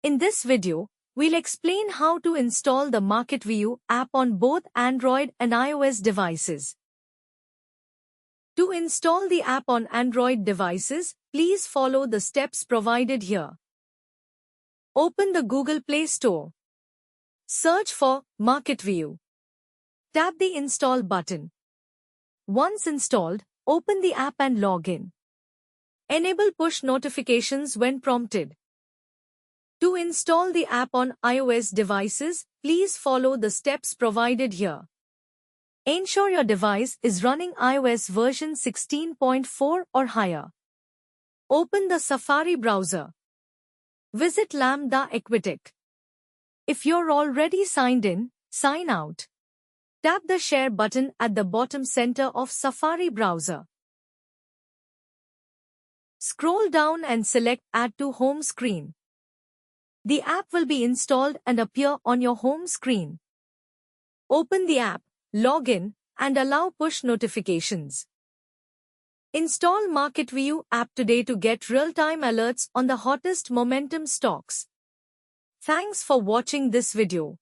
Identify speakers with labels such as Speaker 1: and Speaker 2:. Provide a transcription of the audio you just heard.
Speaker 1: In this video, we'll explain how to install the MarketVU app on both Android and iOS devices. To install the app on Android devices, please follow the steps provided here. Open the Google Play Store. Search for MarketVU. Tap the Install button. Once installed, open the app and log in. Enable push notifications when prompted. To install the app on iOS devices, please follow the steps provided here. Ensure your device is running iOS version 16.4 or higher. Open the Safari browser. Visit Lambda Equitech. If you're already signed in, sign out. Tap the Share button at the bottom center of Safari browser. Scroll down and select Add to Home Screen. The app will be installed and appear on your home screen. Open the app, log in, and allow push notifications. Install MarketVU app today to get real-time alerts on the hottest momentum stocks. Thanks for watching this video.